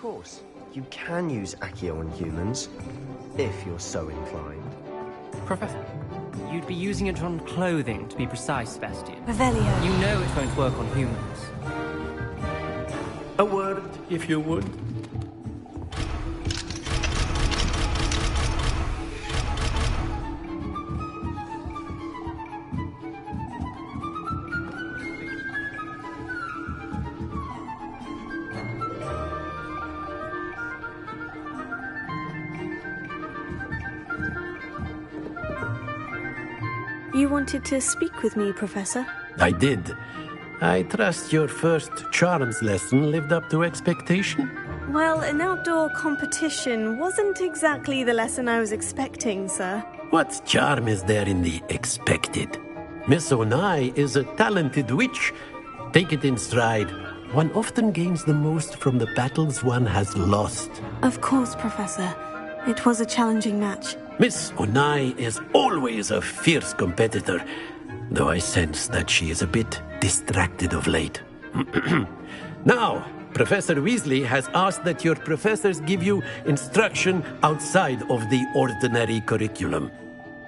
course. You can use Accio on humans, if you're so inclined. Professor, you'd be using it on clothing, to be precise, Sebastian. Revelio. You know it won't work on humans. A word, if you would. You wanted to speak with me, Professor? I did. I trust your first charms lesson lived up to expectation? Well, an outdoor competition wasn't exactly the lesson I was expecting, sir. What charm is there in the expected? Miss Onai is a talented witch. Take it in stride. One often gains the most from the battles one has lost. Of course, Professor. It was a challenging match. Miss Onai is always a fierce competitor, though I sense that she is a bit distracted of late. Now, Professor Weasley has asked that your professors give you instruction outside of the ordinary curriculum.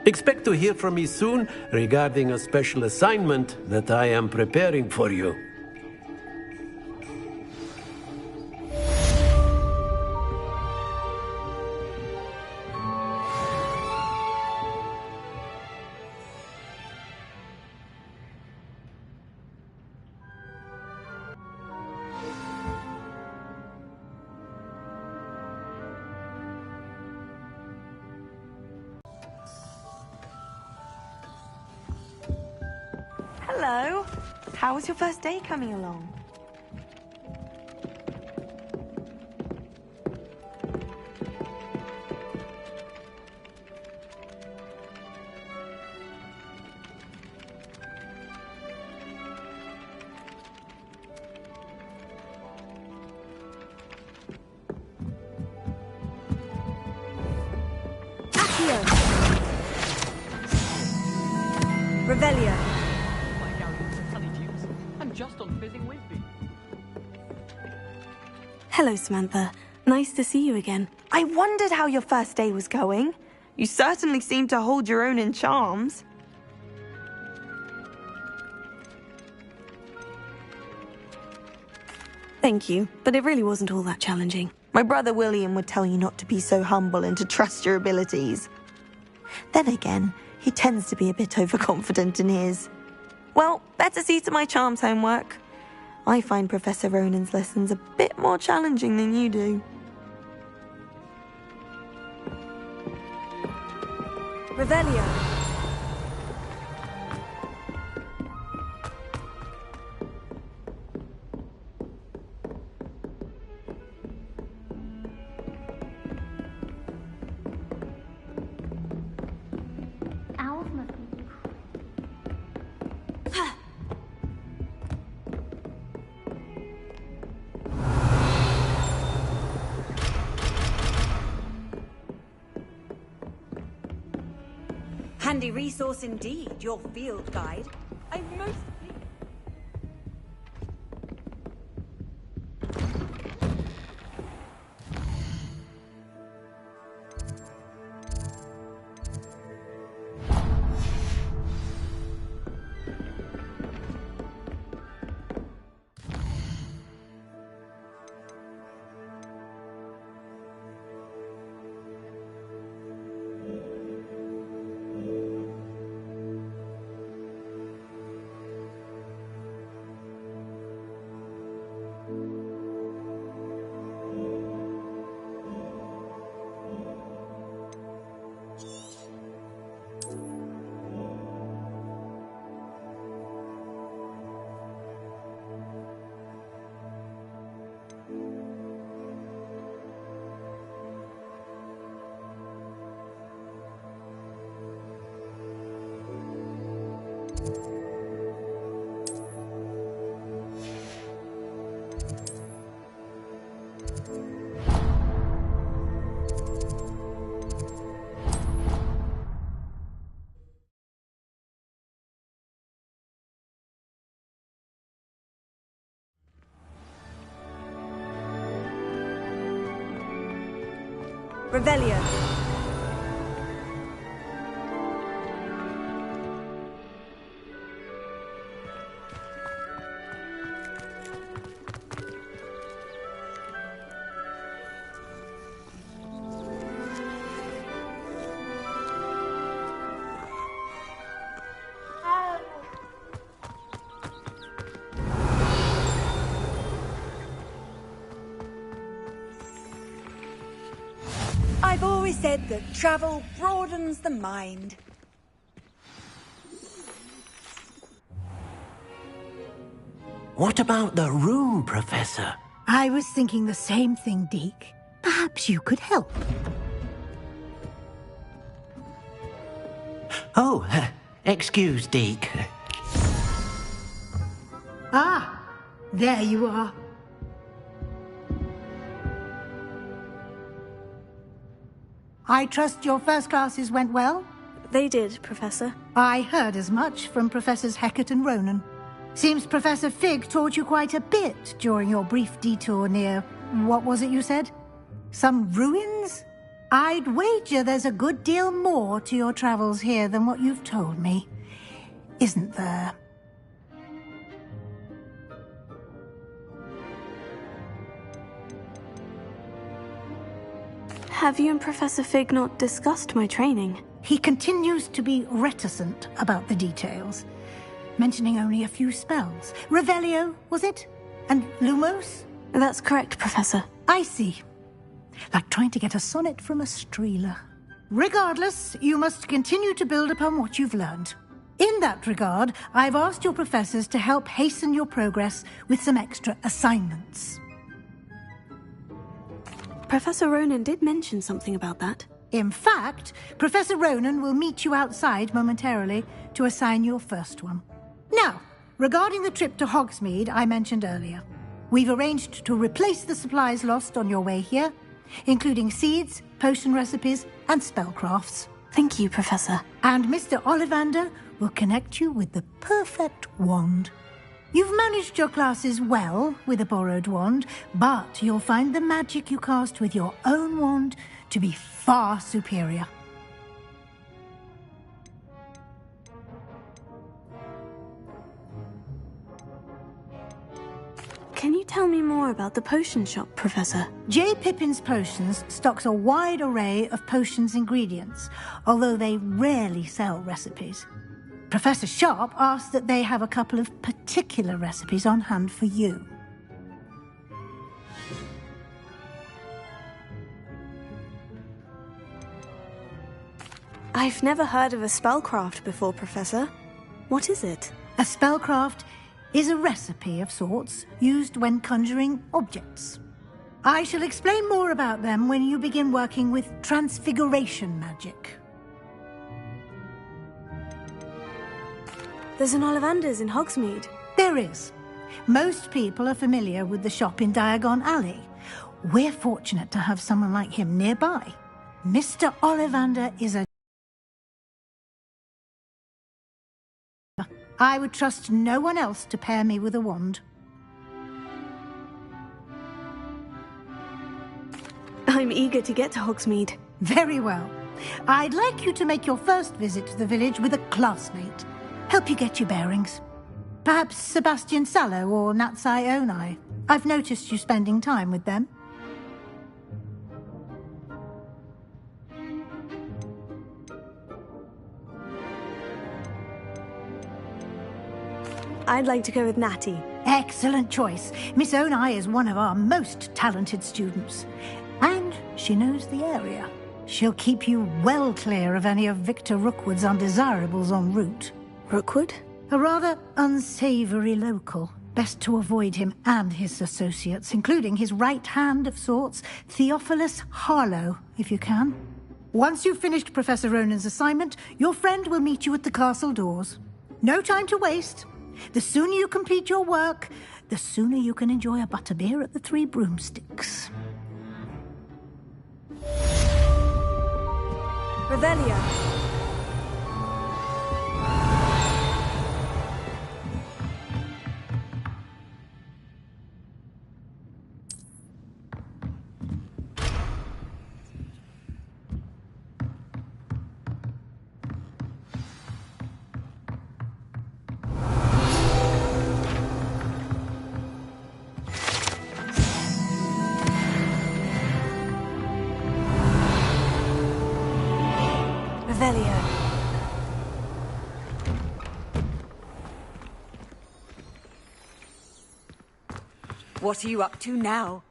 Expect to hear from me soon regarding a special assignment that I am preparing for you. Hello. How was your first day coming along? Accio! Revelio. Just on fizzing Whizbee. Hello, Samantha. Nice to see you again. I wondered how your first day was going. You certainly seem to hold your own in charms. Thank you, but it really wasn't all that challenging. My brother William would tell you not to be so humble and to trust your abilities. Then again, he tends to be a bit overconfident in his. Well, better see to my charms homework. I find Professor Ronan's lessons a bit more challenging than you do. Revelio. Handy resource indeed, your field guide. I most... Revelio. I've always said that travel broadens the mind. What about the room, Professor? I was thinking the same thing, Deke. Perhaps you could help. Oh, excuse, Deke. Ah, there you are. I trust your first classes went well? They did, Professor. I heard as much from Professors Hecat and Ronan. Seems Professor Fig taught you quite a bit during your brief detour near... what was it you said? Some ruins? I'd wager there's a good deal more to your travels here than what you've told me. Isn't there? Have you and Professor Fig not discussed my training? He continues to be reticent about the details, mentioning only a few spells. Revelio, was it? And Lumos? That's correct, Professor. I see. Like trying to get a sonnet from a streeler. Regardless, you must continue to build upon what you've learned. In that regard, I've asked your professors to help hasten your progress with some extra assignments. Professor Ronan did mention something about that. In fact, Professor Ronan will meet you outside momentarily to assign your first one. Now, regarding the trip to Hogsmeade I mentioned earlier, we've arranged to replace the supplies lost on your way here, including seeds, potion recipes, and spellcrafts. Thank you, Professor. And Mr. Ollivander will connect you with the perfect wand. You've managed your classes well with a borrowed wand, but you'll find the magic you cast with your own wand to be far superior. Can you tell me more about the potion shop, Professor? J. Pippin's Potions stocks a wide array of potions ingredients, although they rarely sell recipes. Professor Sharp asked that they have a couple of particular recipes on hand for you. I've never heard of a spellcraft before, Professor. What is it? A spellcraft is a recipe of sorts used when conjuring objects. I shall explain more about them when you begin working with transfiguration magic. There's an Ollivander's in Hogsmeade. There is. Most people are familiar with the shop in Diagon Alley. We're fortunate to have someone like him nearby. Mr. Ollivander is a... I would trust no one else to pair me with a wand. I'm eager to get to Hogsmeade. Very well. I'd like you to make your first visit to the village with a classmate. Help you get your bearings. Perhaps Sebastian Sallow or Natsai Onai. I've noticed you spending time with them. I'd like to go with Natty. Excellent choice. Miss Onai is one of our most talented students. And she knows the area. She'll keep you well clear of any of Victor Rookwood's undesirables en route. Rookwood? A rather unsavoury local. Best to avoid him and his associates, including his right hand of sorts, Theophilus Harlow, if you can. Once you've finished Professor Ronan's assignment, your friend will meet you at the castle doors. No time to waste. The sooner you complete your work, the sooner you can enjoy a butterbeer at the Three Broomsticks. Revelio. Revelio. What are you up to now?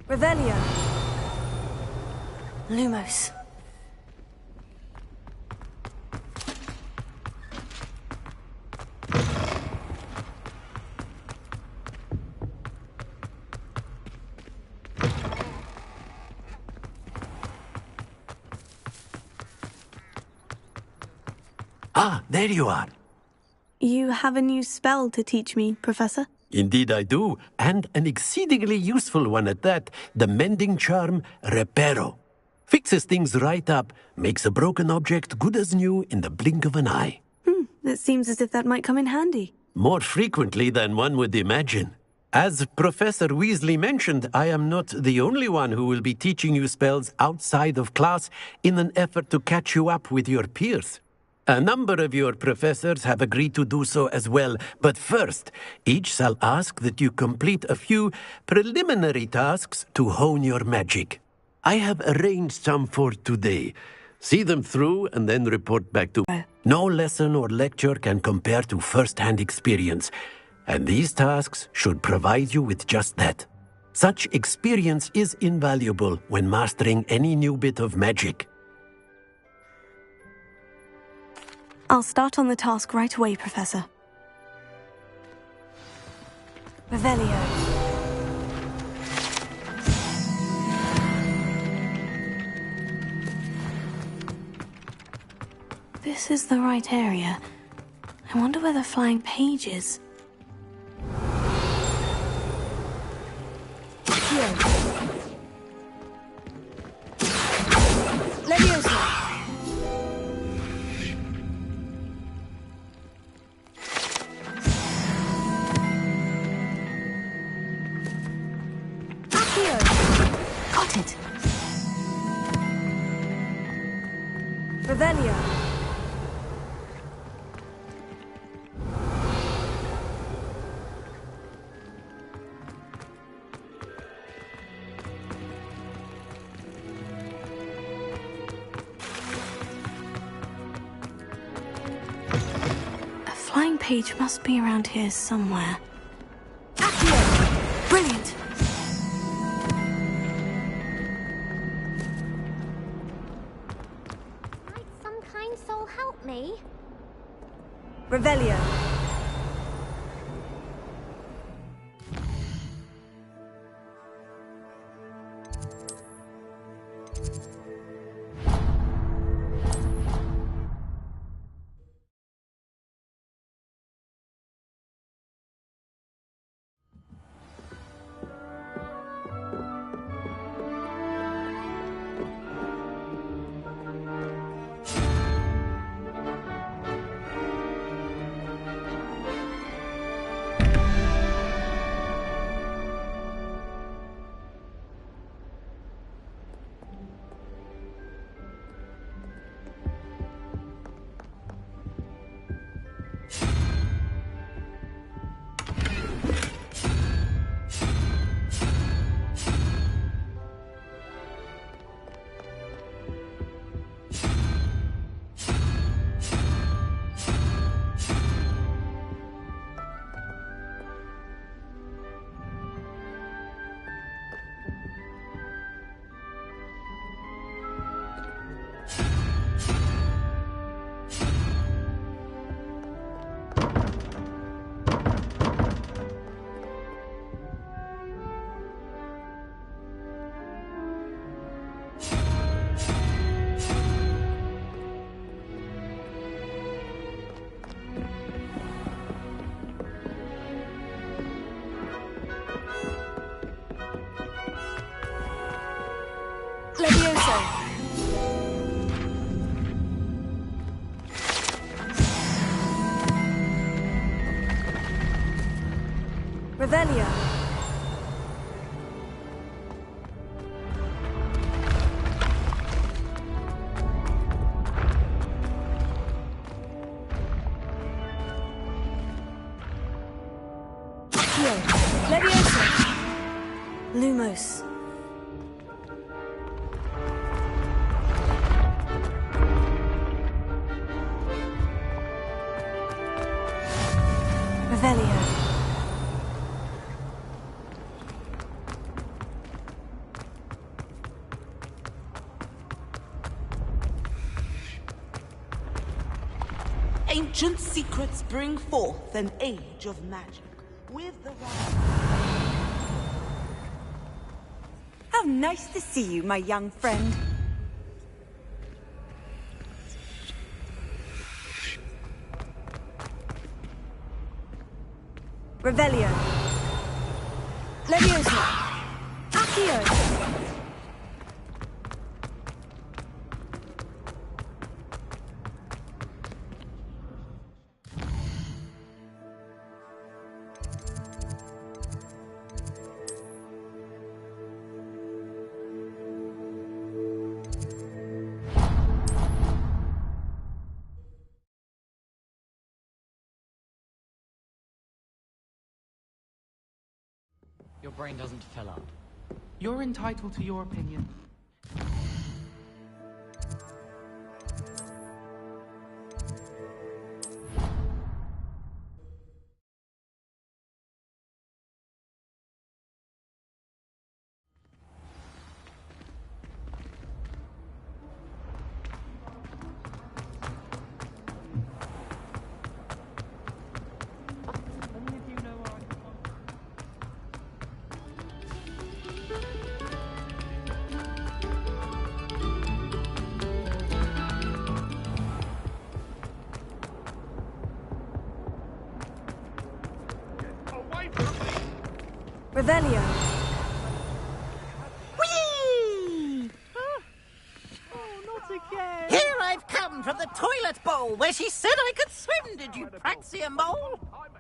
Revelio. Lumos. Ah, there you are. You have a new spell to teach me, Professor? Indeed I do, and an exceedingly useful one at that, the mending charm Reparo. Fixes things right up, makes a broken object good as new in the blink of an eye. It seems as if that might come in handy. More frequently than one would imagine. As Professor Weasley mentioned, I am not the only one who will be teaching you spells outside of class in an effort to catch you up with your peers. A number of your professors have agreed to do so as well, but first, each shall ask that you complete a few preliminary tasks to hone your magic. I have arranged some for today. See them through and then report back to me. No lesson or lecture can compare to first-hand experience, and these tasks should provide you with just that. Such experience is invaluable when mastering any new bit of magic. I'll start on the task right away, Professor. Revelio. This is the right area. I wonder where the flying page is. Leviosa. Got it. Revelio. A flying page must be around here somewhere. Accio. Brilliant! Might some kind soul help me? Revelio. Revelio. Leviosa. Lumos. Revelio. Ancient secrets bring forth an age of magic. With the How nice to see you, my young friend. Revelio. Leviosa. Accio. Your brain doesn't fill up. You're entitled to your opinion. Revelio. Whee! Here I've come from the toilet bowl where she said I could swim, did you praxia mole?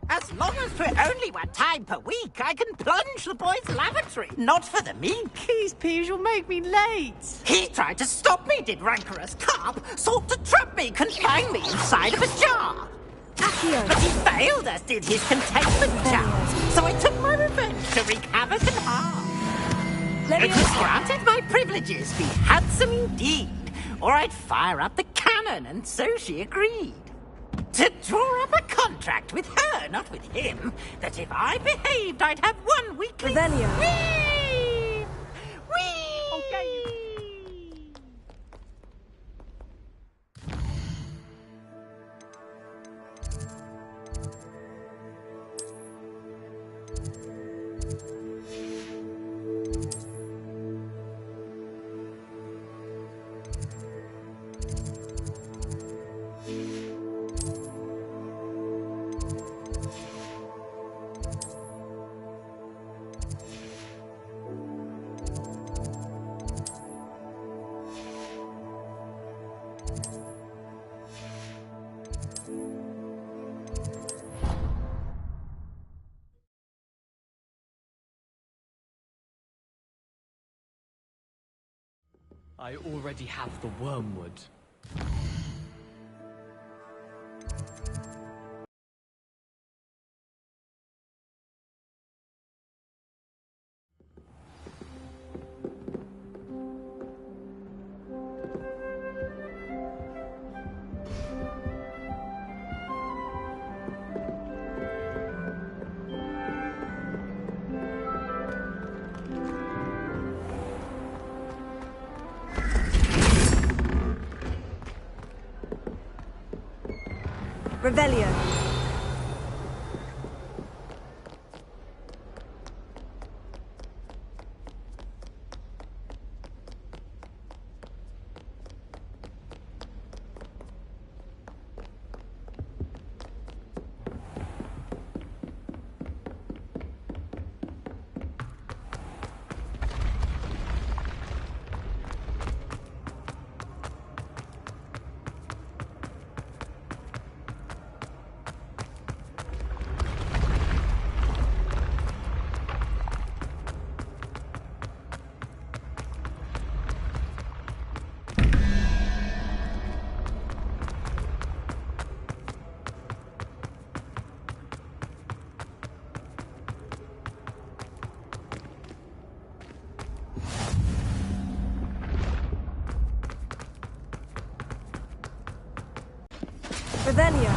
As long as for only 1 time per week, I can plunge the boy's lavatory, not for the meek. These peas will make me late. He tried to stop me, did rancorous carp, sought to trap me, confine me inside of a jar. Accio. But he failed, as did his containment charms, so I took my revenge to wreak havoc and harm. It was granted my privileges be handsome indeed, or I'd fire up the cannon, and so she agreed. To draw up a contract with her, not with him, that if I behaved, I'd have 1 weekly... Revelio. Whee! Whee! Okay. I already have the wormwood. Revelio. Revelio.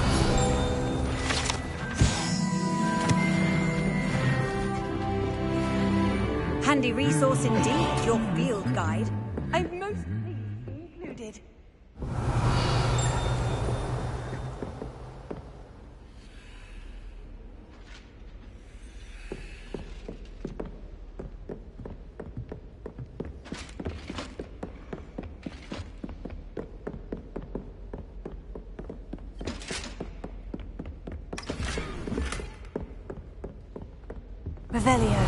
Handy resource indeed, your field guide. I'm most pleased to be included. Revelio.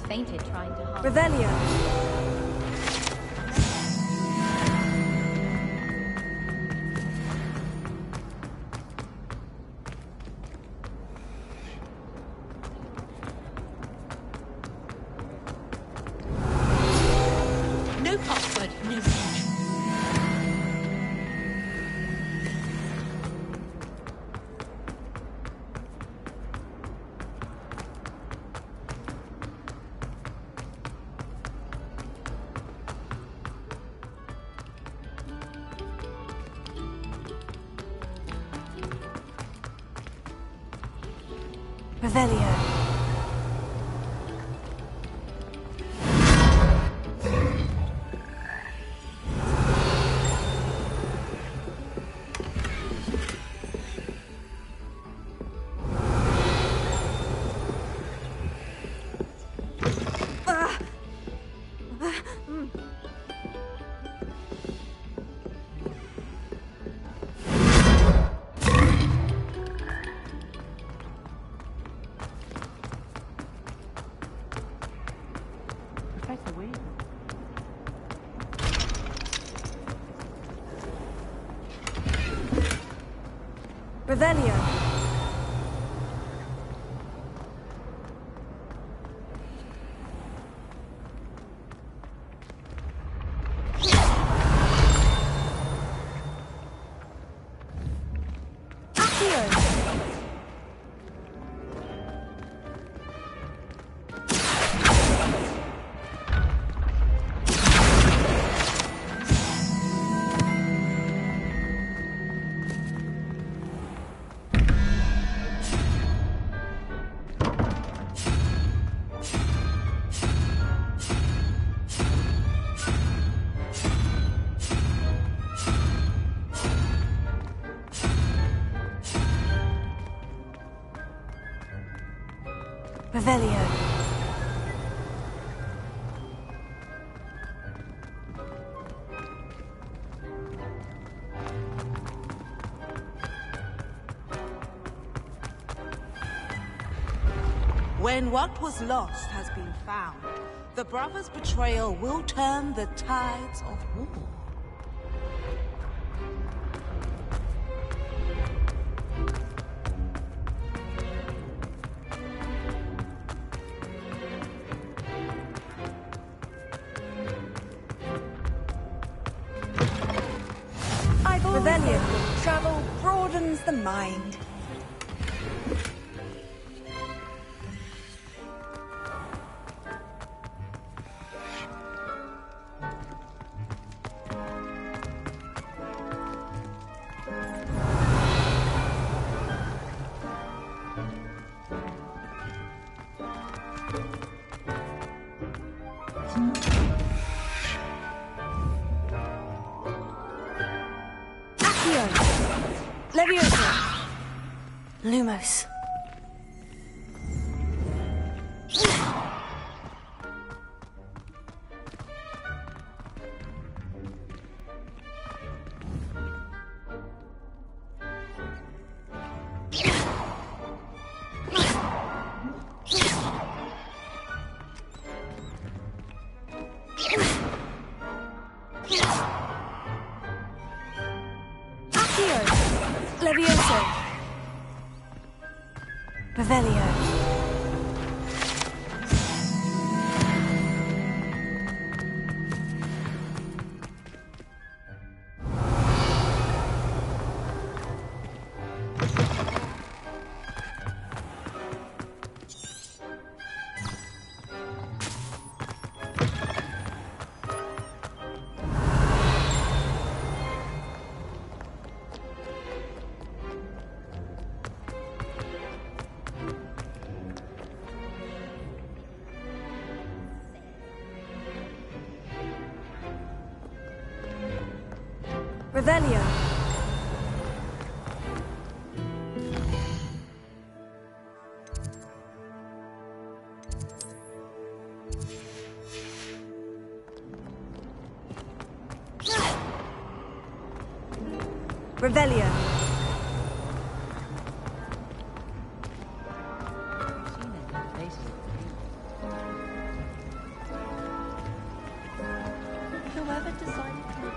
Fainted trying to harm. Revelio. No password, no match. Revelio. Revelio. Revelio. When what was lost has been found, the brothers' betrayal will turn the tides of war. Rebellion. Travel broadens the mind. Leviosa. Lumos. Levioso. Revelio. Revelio. Revelio. Whoever decided to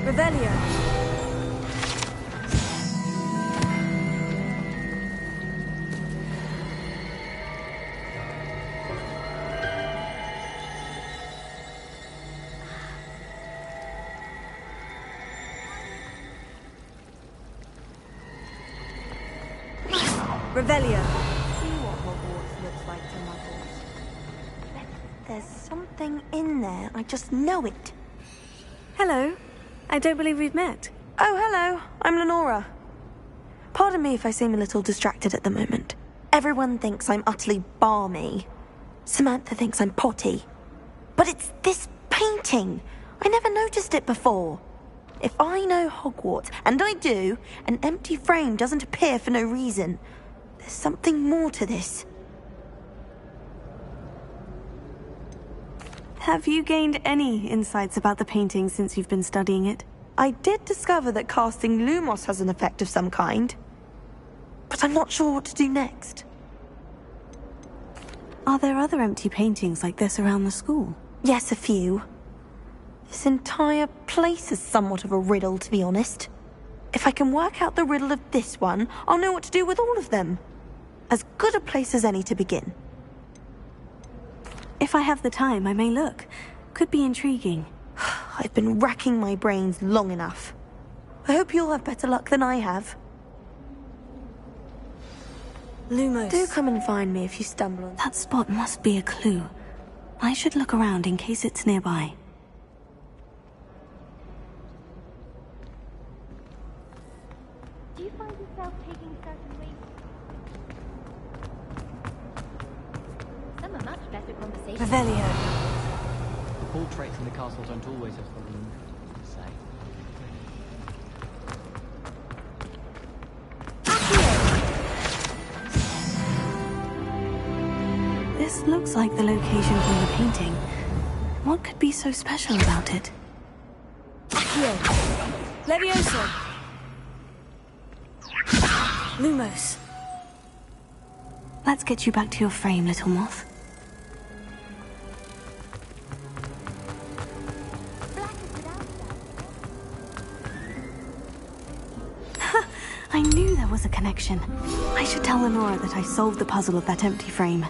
Revelio. Revelio. See what Hogwarts looks like to muggles. There's something in there. I just know it. Hello. I don't believe we've met. Oh, hello. I'm Lenora. Pardon me if I seem a little distracted at the moment. Everyone thinks I'm utterly balmy. Samantha thinks I'm potty. But it's this painting. I never noticed it before. If I know Hogwarts, and I do, an empty frame doesn't appear for no reason. There's something more to this. Have you gained any insights about the painting since you've been studying it? I did discover that casting Lumos has an effect of some kind. But I'm not sure what to do next. Are there other empty paintings like this around the school? Yes, a few. This entire place is somewhat of a riddle, to be honest. If I can work out the riddle of this one, I'll know what to do with all of them. As good a place as any to begin. If I have the time, I may look. Could be intriguing. I've been racking my brains long enough. I hope you'll have better luck than I have. Lumos. Do come and find me if you stumble on... That spot must be a clue. I should look around in case it's nearby. Do you find yourself taking certain ways? Some are much better conversations. Revelio. The portraits in the castle don't always have something to say. This looks like the location from the painting. What could be so special about it? Accio. Levioso. Lumos. Let's get you back to your frame, little moth. I knew there was a connection. I should tell Lenora that I solved the puzzle of that empty frame.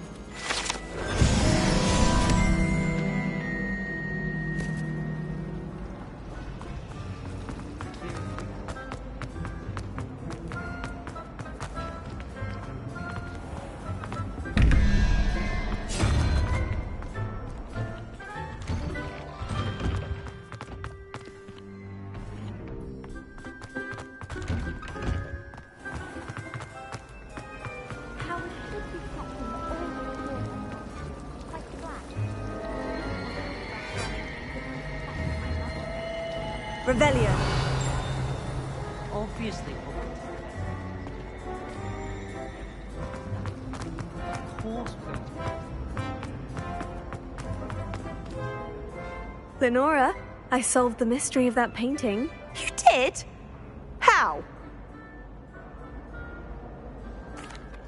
Revelio. Obviously. Of course. Lenora, I solved the mystery of that painting. You did? How?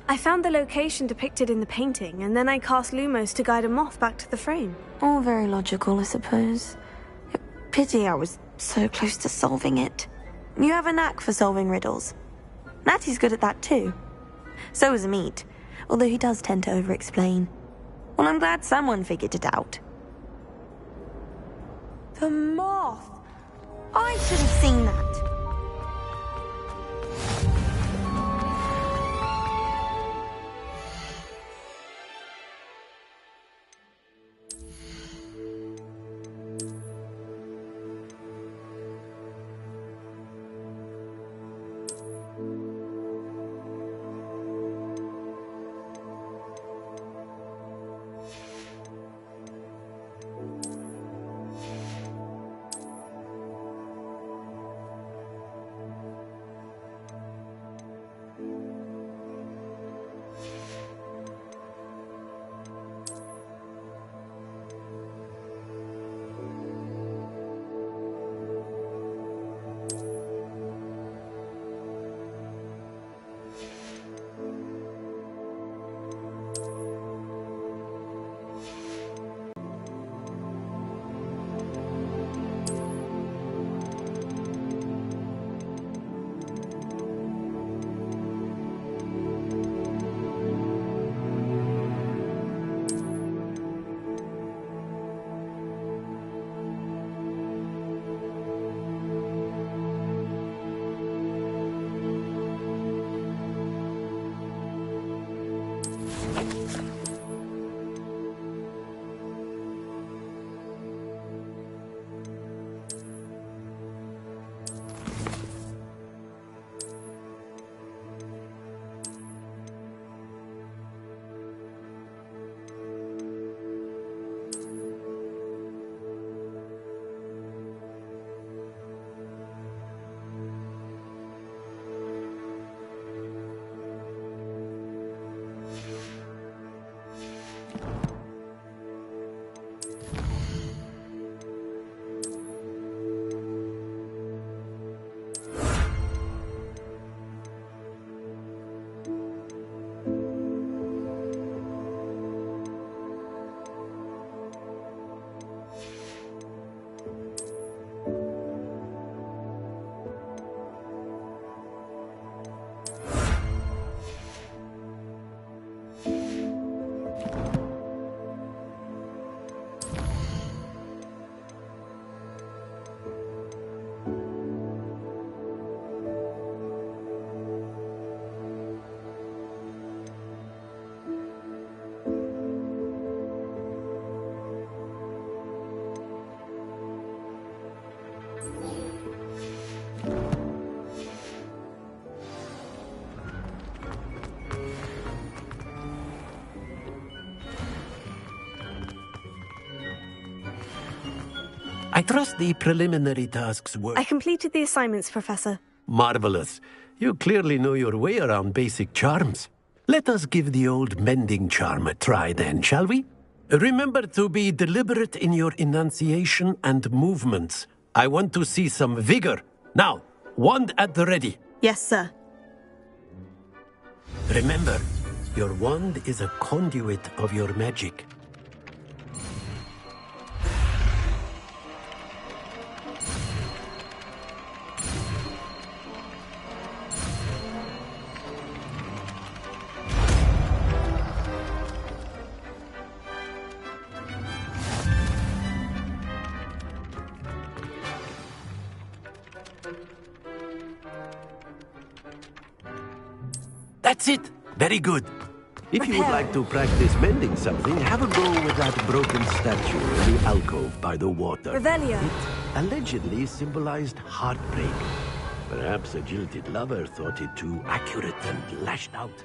I found the location depicted in the painting, and then I cast Lumos to guide a moth back to the frame. All very logical, I suppose. Pity I was so close to solving it. You have a knack for solving riddles. Natty's good at that too. So is Amit, although he does tend to over-explain. Well, I'm glad someone figured it out. The moth! I should have seen that. I trust the preliminary tasks were... I completed the assignments, Professor. Marvelous. You clearly know your way around basic charms. Let us give the old mending charm a try then, shall we? Remember to be deliberate in your enunciation and movements. I want to see some vigor. Now, wand at the ready. Yes, sir. Remember, your wand is a conduit of your magic. That's it. Very good. If you would like to practice mending something, have a go with that broken statue in the alcove by the water. Revelio. It allegedly symbolized heartbreak. Perhaps a jilted lover thought it too accurate and lashed out.